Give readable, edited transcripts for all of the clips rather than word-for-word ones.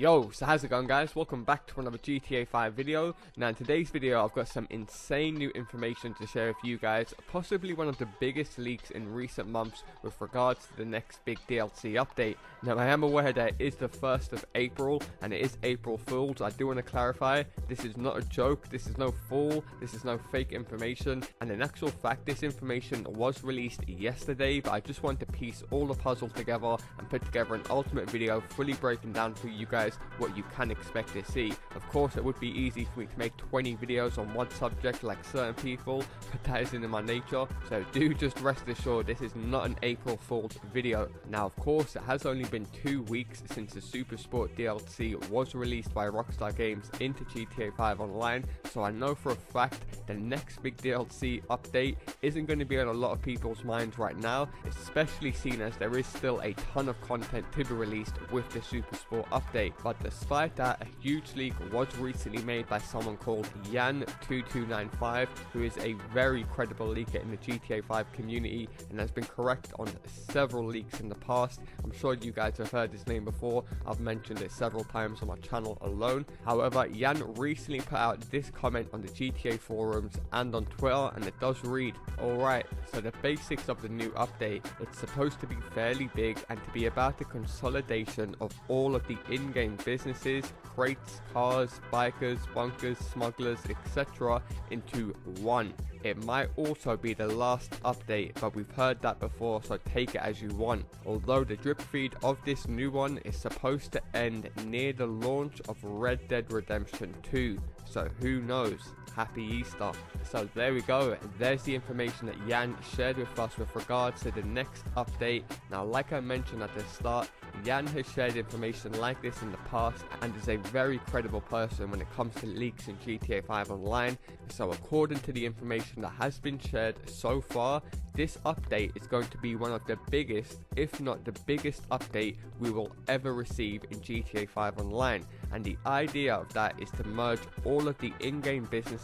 Yo, so how's it going, guys? Welcome back to another GTA 5 video. Now in today's video I've got some insane new information to share with you guys, possibly one of the biggest leaks in recent months with regards to the next big DLC update. Now I am aware that it is the 1st of April and it is April Fool's. I do want to clarify, this is not a joke, this is no fool, this is no fake information, and in actual fact this information was released yesterday, but I just want to piece all the puzzles together and put together an ultimate video fully breaking down for you guys what you can expect to see. Of course it would be easy for me to make 20 videos on one subject like certain people, but that isn't in my nature, so do just rest assured this is not an April Fool's video. Now of course it has only been 2 weeks since the Super Sport DLC was released by Rockstar Games into GTA 5 Online, so I know for a fact the next big DLC update isn't going to be on a lot of people's minds right now, especially seen as there is still a ton of content to be released with the Super Sport update. But despite that, a huge leak was recently made by someone called Yan2295, who is a very credible leaker in the GTA 5 community and has been correct on several leaks in the past. I'm sure you guys have heard his name before, I've mentioned it several times on my channel alone. However, Yan recently put out this comment on the GTA forums and on Twitter, and it does read, "Alright, so the basics of the new update, it's supposed to be fairly big and to be about the consolidation of all of the in-game businesses, crates, cars, bikers, bunkers, smugglers, etc. into one. It might also be the last update, but we've heard that before, so take it as you want. Although the drip feed of this new one is supposed to end near the launch of Red Dead Redemption 2, so who knows. Happy Easter." So there we go, there's the information that Yan shared with us with regards to the next update. Now like I mentioned at the start, Yan has shared information like this in the past and is a very credible person when it comes to leaks in GTA 5 Online. So according to the information that has been shared so far, this update is going to be one of the biggest, if not the biggest update we will ever receive in GTA 5 Online. And the idea of that is to merge all of the in-game businesses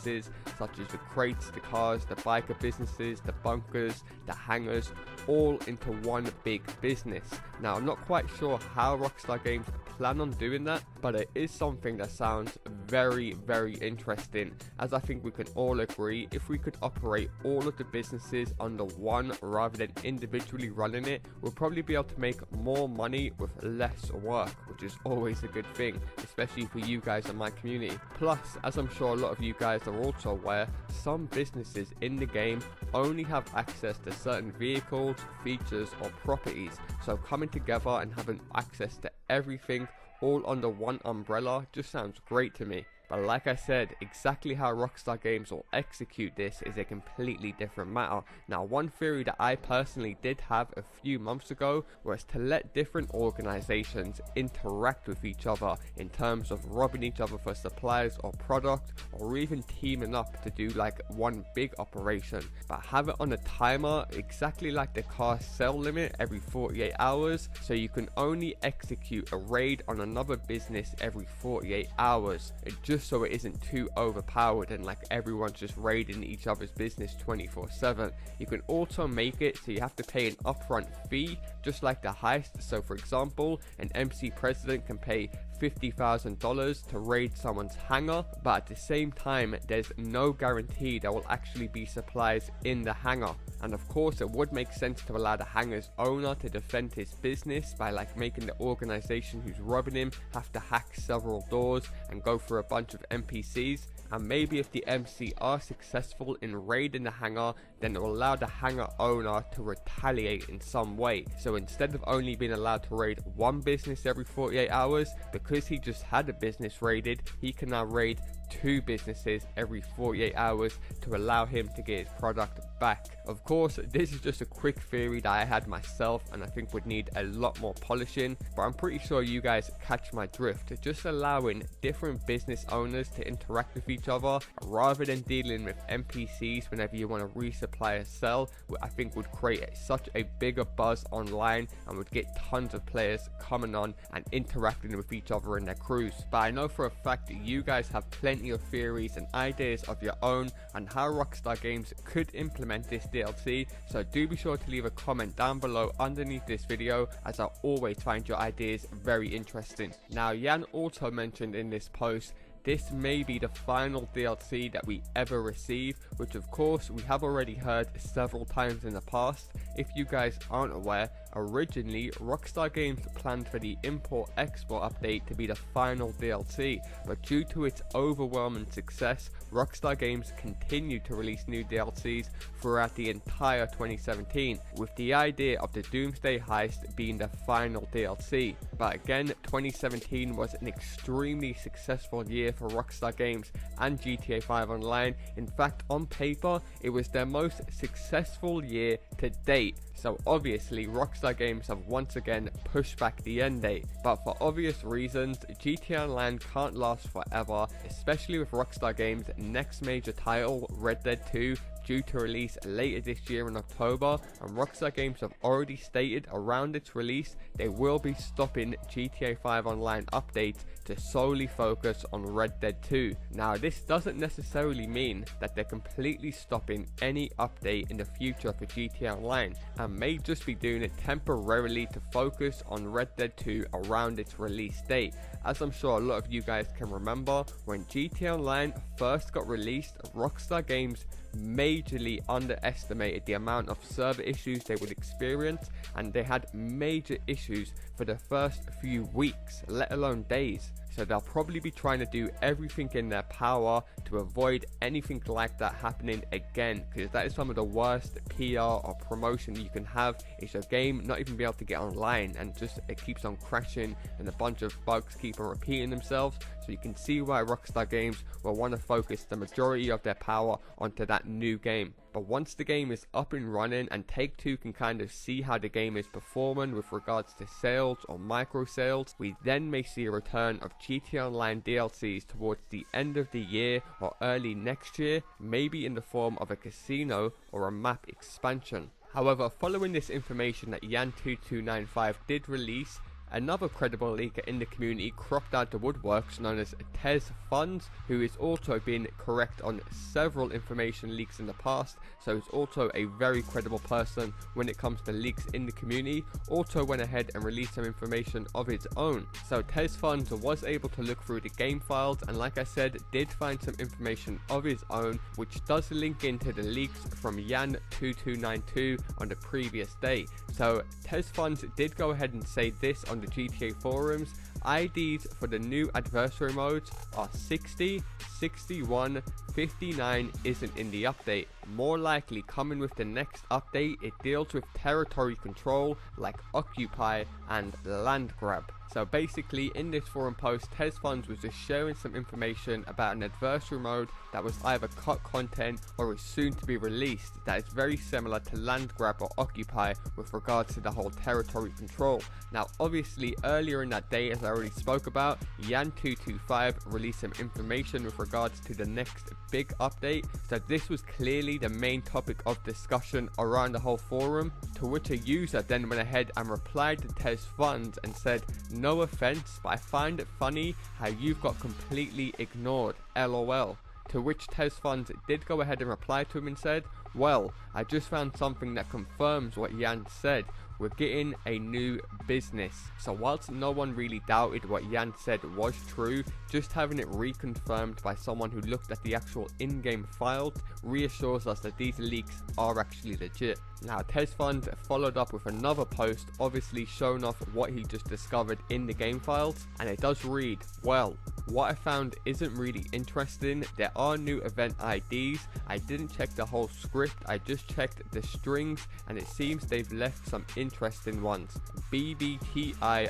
such as the crates, the cars, the biker businesses, the bunkers, the hangars, all into one big business. Now I'm not quite sure how Rockstar Games plan on doing that, but it is something that sounds very interesting, as I think we can all agree if we could operate all of the businesses under one rather than individually running it, we'll probably be able to make more money with less work, which is always a good thing, especially for you guys in my community. Plus, as I'm sure a lot of you guys are also aware, some businesses in the game only have access to certain vehicles, features or properties, so coming together and having access to everything all under one umbrella just sounds great to me. But like I said, exactly how Rockstar Games will execute this is a completely different matter. Now one theory that I personally did have a few months ago was to let different organizations interact with each other in terms of robbing each other for supplies or product, or even teaming up to do like one big operation, but have it on a timer exactly like the car sell limit every 48 hours, so you can only execute a raid on another business every 48 hours. It just so it isn't too overpowered and like everyone's just raiding each other's business 24/7. You can also make it so you have to pay an upfront fee just like the heist. So for example, an MC president can pay $50,000 to raid someone's hangar, but at the same time there's no guarantee there will actually be supplies in the hangar. And of course it would make sense to allow the hangar's owner to defend his business by like making the organization who's robbing him have to hack several doors and go through a bunch of NPCs. And maybe if the MC are successful in raiding the hangar, then it will allow the hangar owner to retaliate in some way. So instead of only being allowed to raid one business every 48 hours, because he just had a business raided, he can now raid 2 businesses every 48 hours to allow him to get his product back. Of course, this is just a quick theory that I had myself and I think would need a lot more polishing, but I'm pretty sure you guys catch my drift. Just allowing different business owners to interact with each other rather than dealing with NPCs whenever you want to resupply a cell, I think would create such a bigger buzz online and would get tons of players coming on and interacting with each other in their crews. But I know for a fact that you guys have plenty plenty of theories and ideas of your own on how Rockstar Games could implement this DLC, so do be sure to leave a comment down below underneath this video, as I always find your ideas very interesting. Now, Jan also mentioned in this post this may be the final DLC that we ever receive, which of course we have already heard several times in the past. If you guys aren't aware, originally Rockstar Games planned for the import-export update to be the final DLC, but due to its overwhelming success, Rockstar Games continued to release new DLCs throughout the entire 2017, with the idea of the Doomsday Heist being the final DLC. But again, 2017 was an extremely successful year for Rockstar Games and GTA 5 Online. In fact, on paper, it was their most successful year to date. So obviously Rockstar Games have once again pushed back the end date, but for obvious reasons, GTA Online can't last forever, especially with Rockstar Games' next major title, Red Dead 2, due to release later this year in October, and Rockstar Games have already stated around its release they will be stopping GTA 5 Online updates to solely focus on Red Dead 2. Now, this doesn't necessarily mean that they're completely stopping any update in the future for GTA Online, and may just be doing it temporarily to focus on Red Dead 2 around its release date. As I'm sure a lot of you guys can remember, when GTA Online first got released, Rockstar Games majorly underestimated the amount of server issues they would experience, and they had major issues for the first few weeks, let alone days. So they'll probably be trying to do everything in their power to avoid anything like that happening again, because that is some of the worst PR or promotion you can have, is your game not even be able to get online, and just it keeps on crashing and a bunch of bugs keep on repeating themselves. So you can see why Rockstar Games will want to focus the majority of their power onto that new game. But once the game is up and running and Take-Two can kind of see how the game is performing with regards to sales or micro sales, we then may see a return of GTA Online DLCs towards the end of the year or early next year, maybe in the form of a casino or a map expansion. However, following this information that Jan2295 did release, another credible leaker in the community cropped out the woodworks known as TezFunds, who has also been correct on several information leaks in the past, so he's also a very credible person when it comes to leaks in the community. Also went ahead and released some information of his own. So TezFunds was able to look through the game files, and like I said, did find some information of his own, which does link into the leaks from Jan2292 on the previous day. So TezFunds did go ahead and say this on the GTA forums: IDs for the new adversary modes are 60, 61, 59 isn't in the update. More likely coming with the next update, it deals with territory control like Occupy and Land Grab. So basically in this forum post, TezFunds was just sharing some information about an adversary mode that was either cut content or is soon to be released that is very similar to Land Grab or Occupy with regards to the whole territory control. Now obviously earlier in that day, as I already spoke about, Jan225 released some information with regards to the next big update, so this was clearly the main topic of discussion around the whole forum, to which a user then went ahead and replied to TezFunds and said, "No offense, but I find it funny how you've got completely ignored, LOL." To which TezFunds did go ahead and reply to him and said, "Well, I just found something that confirms what Jan said. We're getting a new business." So whilst no one really doubted what Jan said was true, just having it reconfirmed by someone who looked at the actual in-game files reassures us that these leaks are actually legit. Now TezFunds followed up with another post, obviously showing off what he just discovered in the game files, and it does read, "Well, what I found isn't really interesting. There are new event IDs. I didn't check the whole script, I just checked the strings, and it seems they've left some interesting ones. BBTI_KOI.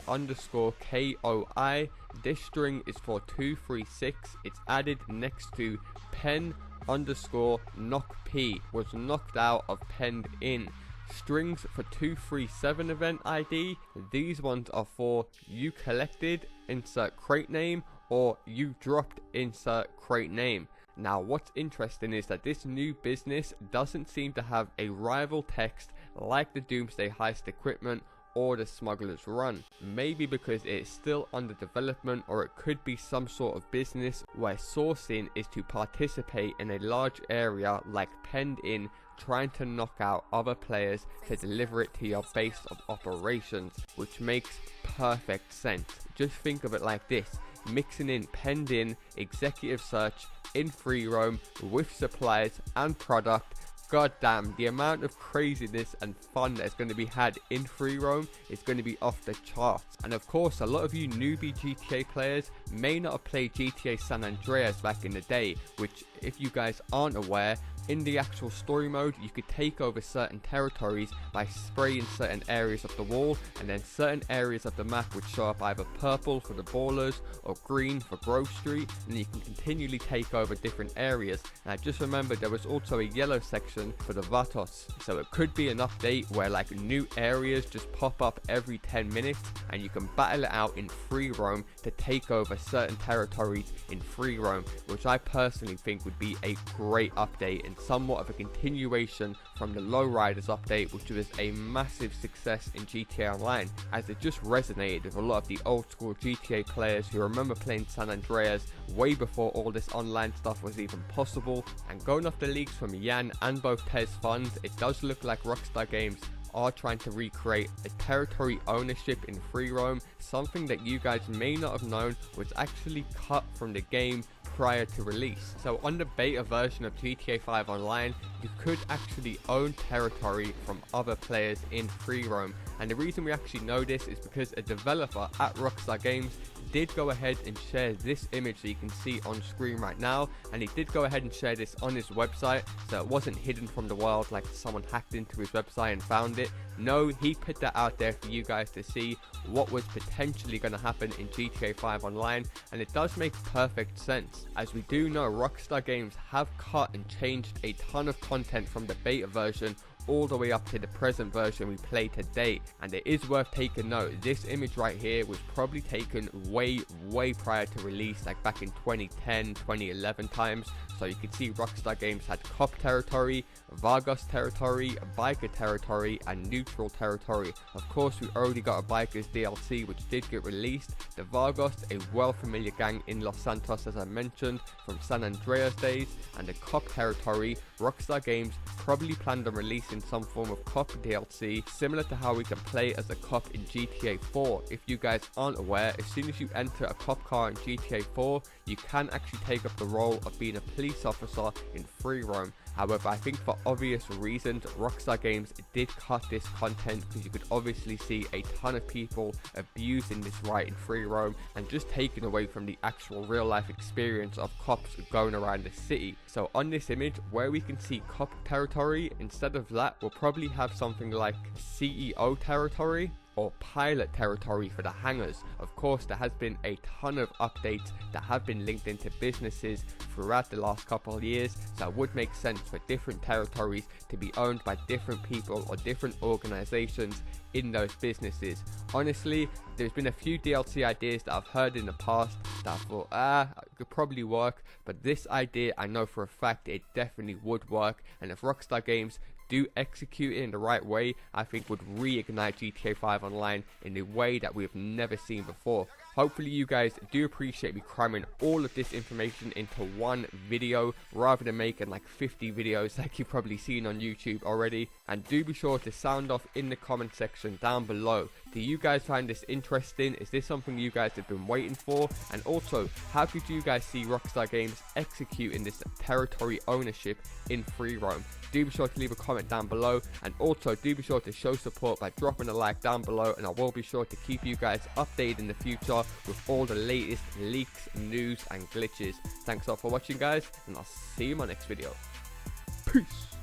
This string is for 236. It's added next to pen_knock_p. Was knocked out of penned in. Strings for 237 event ID. These ones are for you collected, insert crate name, or you dropped, insert crate name." Now what's interesting is that this new business doesn't seem to have a rival text like the Doomsday Heist equipment or the Smuggler's Run. Maybe because it's still under development, or it could be some sort of business where sourcing is to participate in a large area like penned in, trying to knock out other players to deliver it to your base of operations, which makes perfect sense. Just think of it like this: mixing in penned in, executive search in free roam with supplies and product. God damn, the amount of craziness and fun that's going to be had in free roam is going to be off the charts. And of course, a lot of you newbie GTA players may not have played GTA San Andreas back in the day, which, if you guys aren't aware, in the actual story mode, you could take over certain territories by spraying certain areas of the wall, and then certain areas of the map would show up either purple for the ballers or green for Grove Street, and you can continually take over different areas. And I just remembered there was also a yellow section for the Vatos, so it could be an update where like new areas just pop up every 10 minutes and you can battle it out in free roam to take over certain territories in free roam, which I personally think would be a great update and somewhat of a continuation from the Lowriders update, which was a massive success in GTA Online, as it just resonated with a lot of the old school GTA players who remember playing San Andreas way before all this online stuff was even possible. And going off the leaks from Jan and both Tez funds, it does look like Rockstar Games are trying to recreate a territory ownership in free roam, something that you guys may not have known was actually cut from the game prior to release. So on the beta version of GTA 5 Online, you could actually own territory from other players in free roam, and the reason we actually know this is because a developer at Rockstar Games did go ahead and share this image that you can see on screen right now, and he did go ahead and share this on his website, so it wasn't hidden from the world like someone hacked into his website and found it. No, he put that out there for you guys to see what was potentially going to happen in GTA 5 Online, and it does make perfect sense, as we do know Rockstar Games have cut and changed a ton of content from the beta version all the way up to the present version we play today. And it is worth taking note, this image right here was probably taken way prior to release, like back in 2010 2011 times. So you can see Rockstar Games had cop territory, Vargas territory, biker territory, and neutral territory. Of course, we already got a bikers DLC which did get released. The Vargas, a well familiar gang in Los Santos as I mentioned from San Andreas days, and the cop territory, Rockstar Games probably planned on releasing some form of cop DLC similar to how we can play as a cop in GTA 4. If you guys aren't aware, as soon as you enter a cop car in GTA 4, you can actually take up the role of being a police officer in free roam. However, I think for obvious reasons, Rockstar Games did cut this content because you could obviously see a ton of people abusing this right in free roam and just taking away from the actual real life experience of cops going around the city. So on this image, where we can see cop territory, instead of that, we'll probably have something like CEO territory or pilot territory for the hangars. Of course, there has been a ton of updates that have been linked into businesses throughout the last couple of years, so it would make sense for different territories to be owned by different people or different organizations in those businesses. Honestly, there's been a few DLC ideas that I've heard in the past that I thought, it could probably work, but this idea I know for a fact it definitely would work, and if Rockstar Games do execute it in the right way, I think would reignite GTA 5 Online in a way that we've never seen before. Hopefully you guys do appreciate me cramming all of this information into one video rather than making like 50 videos like you've probably seen on YouTube already. And do be sure to sound off in the comment section down below. Do you guys find this interesting? Is this something you guys have been waiting for? And also, how could you guys see Rockstar Games executing this territory ownership in free roam? Do be sure to leave a comment down below, and also do be sure to show support by dropping a like down below, and I will be sure to keep you guys updated in the future with all the latest leaks, news and glitches. Thanks all for watching guys, and I'll see you in my next video. Peace.